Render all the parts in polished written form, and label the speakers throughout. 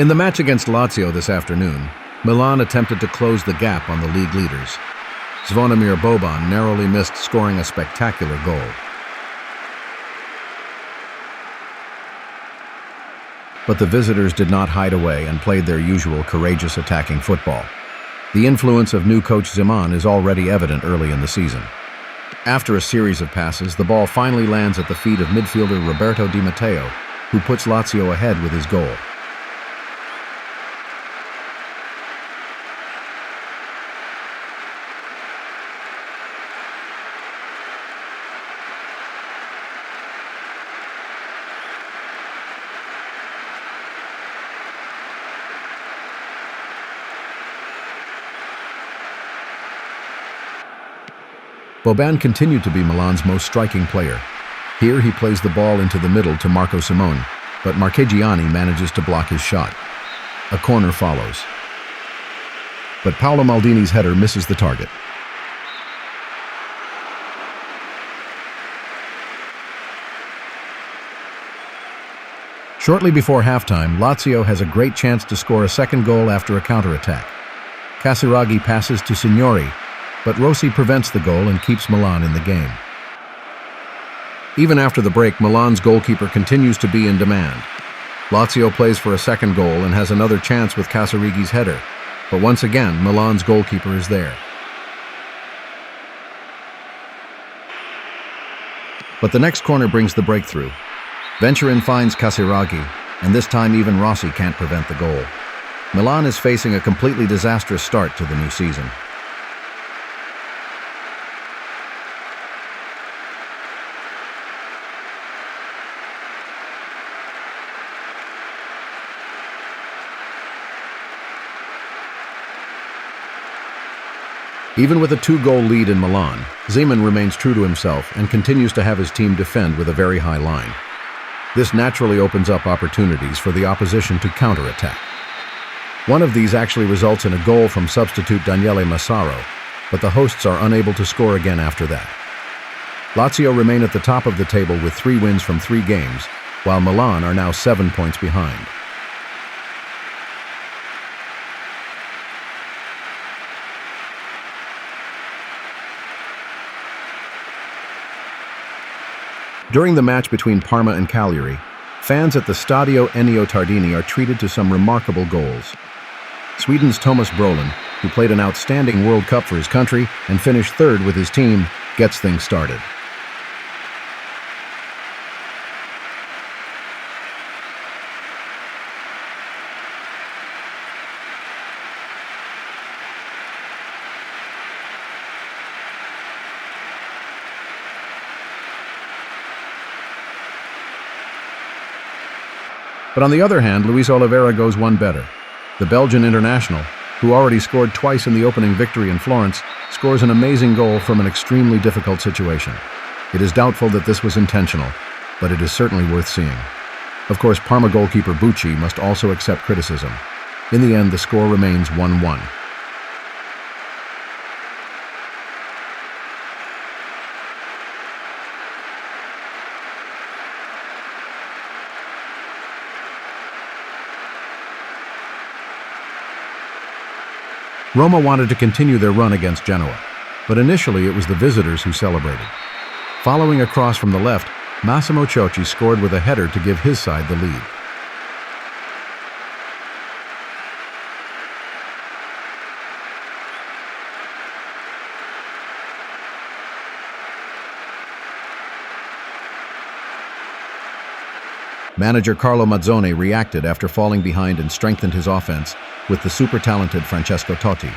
Speaker 1: In the match against Lazio this afternoon, Milan attempted to close the gap on the league leaders. Zvonimir Boban narrowly missed scoring a spectacular goal. But the visitors did not hide away and played their usual courageous attacking football. The influence of new coach Zeman is already evident early in the season. After a series of passes, the ball finally lands at the feet of midfielder Roberto Di Matteo, who puts Lazio ahead with his goal. Boban continued to be Milan's most striking player. Here he plays the ball into the middle to Marco Simone, but Marchegiani manages to block his shot. A corner follows. But Paolo Maldini's header misses the target. Shortly before halftime, Lazio has a great chance to score a second goal after a counterattack. Casiraghi passes to Signori, but Rossi prevents the goal and keeps Milan in the game. Even after the break, Milan's goalkeeper continues to be in demand. Lazio plays for a second goal and has another chance with Casiraghi's header, but once again, Milan's goalkeeper is there. But the next corner brings the breakthrough. Venturin finds Casiraghi, and this time even Rossi can't prevent the goal. Milan is facing a completely disastrous start to the new season. Even with a 2-goal lead in Milan, Zeman remains true to himself and continues to have his team defend with a very high line. This naturally opens up opportunities for the opposition to counterattack. One of these actually results in a goal from substitute Daniele Massaro, but the hosts are unable to score again after that. Lazio remain at the top of the table with 3 wins from 3 games, while Milan are now 7 points behind. During the match between Parma and Cagliari, fans at the Stadio Ennio Tardini are treated to some remarkable goals. Sweden's Thomas Brolin, who played an outstanding World Cup for his country and finished 3rd with his team, gets things started. But on the other hand, Luis Oliveira goes one better. The Belgian international, who already scored twice in the opening victory in Florence, scores an amazing goal from an extremely difficult situation. It is doubtful that this was intentional, but it is certainly worth seeing. Of course, Parma goalkeeper Bucci must also accept criticism. In the end, the score remains 1-1. Roma wanted to continue their run against Genoa, but initially it was the visitors who celebrated. Following a cross from the left, Massimo Ciocci scored with a header to give his side the lead. Manager Carlo Mazzone reacted after falling behind and strengthened his offense with the super-talented Francesco Totti.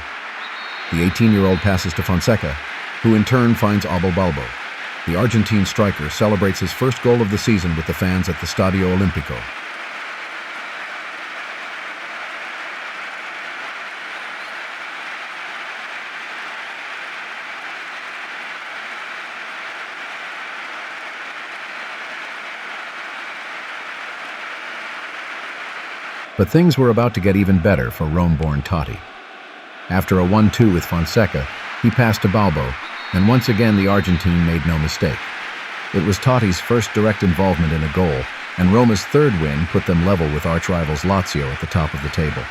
Speaker 1: The 18-year-old passes to Fonseca, who in turn finds Abel Balbo. The Argentine striker celebrates his first goal of the season with the fans at the Stadio Olimpico. But things were about to get even better for Rome-born Totti. After a 1-2 with Fonseca, he passed to Balbo, and once again the Argentine made no mistake. It was Totti's first direct involvement in a goal, and Roma's third win put them level with arch-rivals Lazio at the top of the table.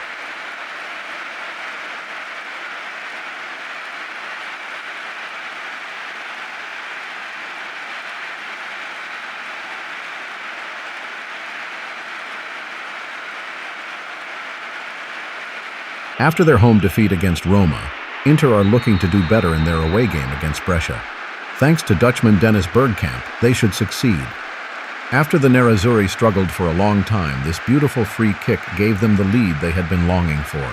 Speaker 1: After their home defeat against Roma, Inter are looking to do better in their away game against Brescia. Thanks to Dutchman Dennis Bergkamp, they should succeed. After the Nerazzurri struggled for a long time, this beautiful free kick gave them the lead they had been longing for.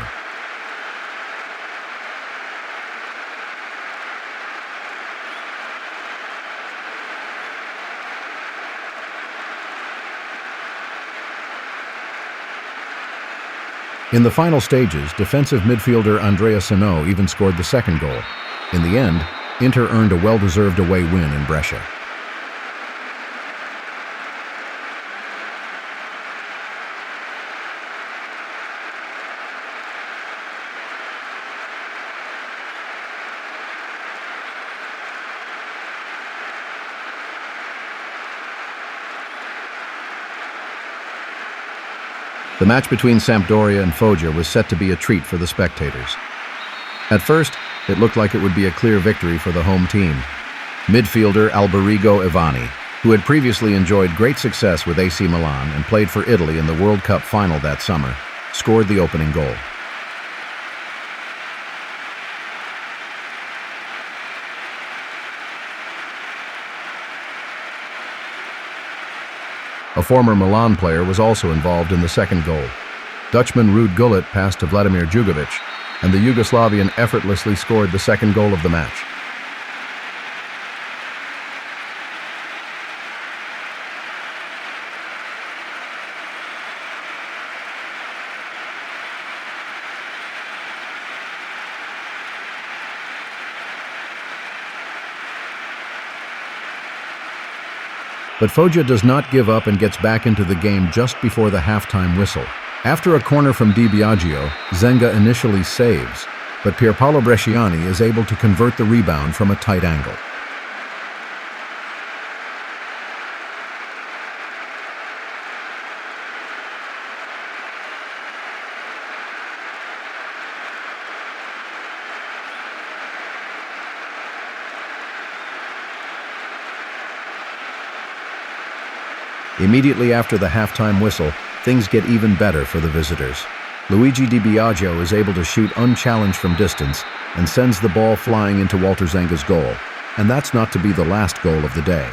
Speaker 1: In the final stages, defensive midfielder Andrea Sano even scored the second goal. In the end, Inter earned a well-deserved away win in Brescia. The match between Sampdoria and Foggia was set to be a treat for the spectators. At first, it looked like it would be a clear victory for the home team. Midfielder Alberigo Ivani, who had previously enjoyed great success with AC Milan and played for Italy in the World Cup final that summer, scored the opening goal. A former Milan player was also involved in the second goal. Dutchman Ruud Gullit passed to Vladimir Jugovic, and the Yugoslavian effortlessly scored the second goal of the match. But Foggia does not give up and gets back into the game just before the halftime whistle. After a corner from Di Biagio, Zenga initially saves, but Pierpaolo Bresciani is able to convert the rebound from a tight angle. Immediately after the halftime whistle, things get even better for the visitors. Luigi Di Biagio is able to shoot unchallenged from distance and sends the ball flying into Walter Zenga's goal. And that's not to be the last goal of the day.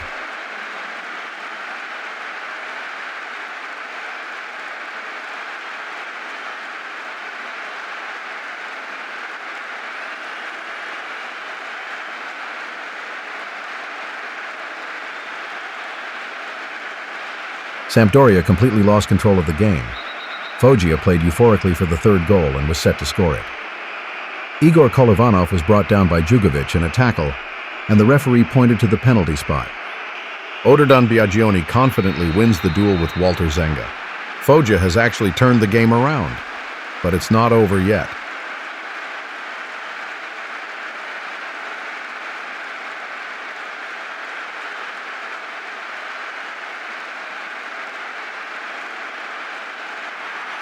Speaker 1: Sampdoria completely lost control of the game. Foggia played euphorically for the third goal and was set to score it. Igor Kolovanov was brought down by Jugovic in a tackle, and the referee pointed to the penalty spot. Oderdan Biagioni confidently wins the duel with Walter Zenga. Foggia has actually turned the game around, but it's not over yet.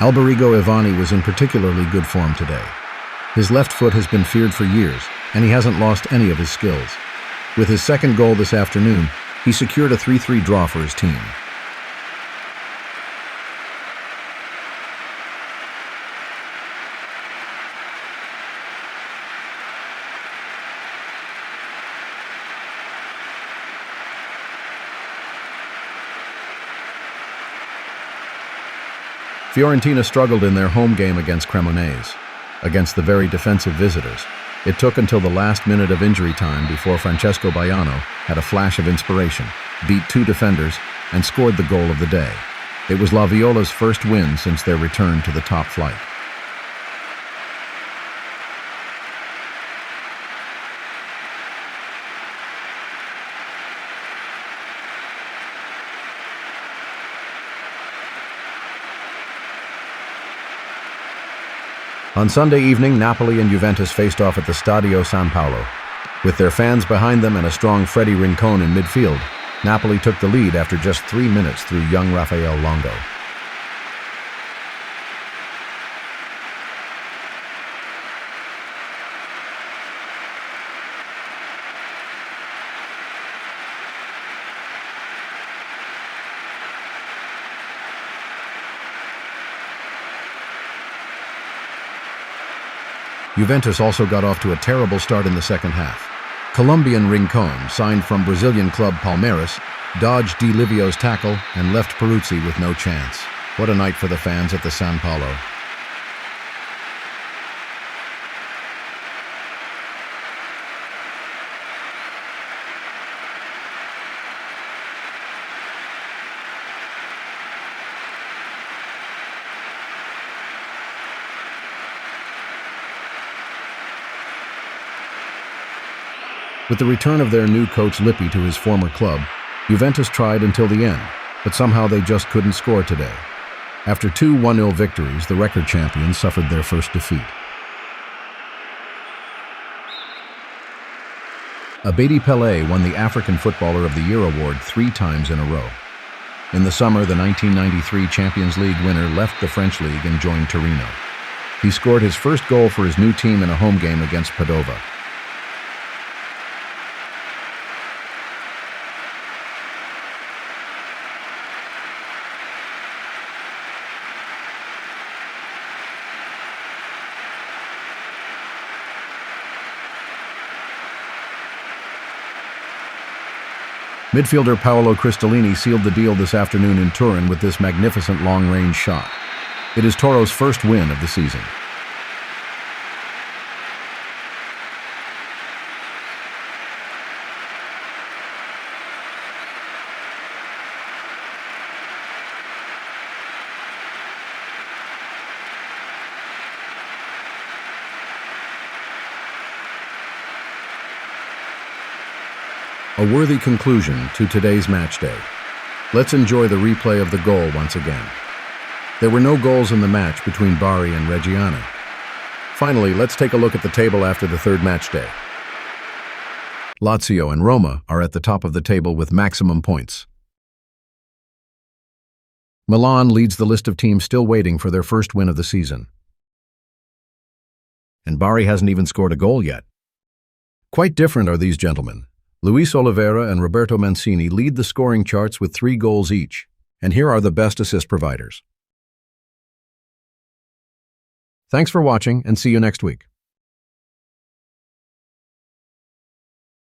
Speaker 1: Alberigo Ivani was in particularly good form today. His left foot has been feared for years, and he hasn't lost any of his skills. With his second goal this afternoon, he secured a 3-3 draw for his team. Fiorentina struggled in their home game against Cremonese, against the very defensive visitors. It took until the last minute of injury time before Francesco Baiano had a flash of inspiration, beat two defenders, and scored the goal of the day. It was La Viola's first win since their return to the top flight. On Sunday evening, Napoli and Juventus faced off at the Stadio San Paolo. With their fans behind them and a strong Freddy Rincon in midfield, Napoli took the lead after just 3 minutes through young Rafael Longo. Juventus also got off to a terrible start in the second half. Colombian Rincon, signed from Brazilian club Palmeiras, dodged Di Livio's tackle and left Peruzzi with no chance. What a night for the fans at the São Paulo. With the return of their new coach Lippi to his former club, Juventus tried until the end, but somehow they just couldn't score today. After two 1-0 victories, the record champions suffered their first defeat. Abedi Pelé won the African Footballer of the Year award 3 times in a row. In the summer, the 1993 Champions League winner left the French league and joined Torino. He scored his first goal for his new team in a home game against Padova. Midfielder Paolo Cristallini sealed the deal this afternoon in Turin with this magnificent long-range shot. It is Toro's first win of the season. A worthy conclusion to today's match day. Let's enjoy the replay of the goal once again. There were no goals in the match between Bari and Reggiana. Finally, let's take a look at the table after the third match day. Lazio and Roma are at the top of the table with maximum points. Milan leads the list of teams still waiting for their first win of the season. And Bari hasn't even scored a goal yet. Quite different are these gentlemen. Luis Oliveira and Roberto Mancini lead the scoring charts with 3 goals each, and here are the best assist providers. Thanks for watching, and see you next week.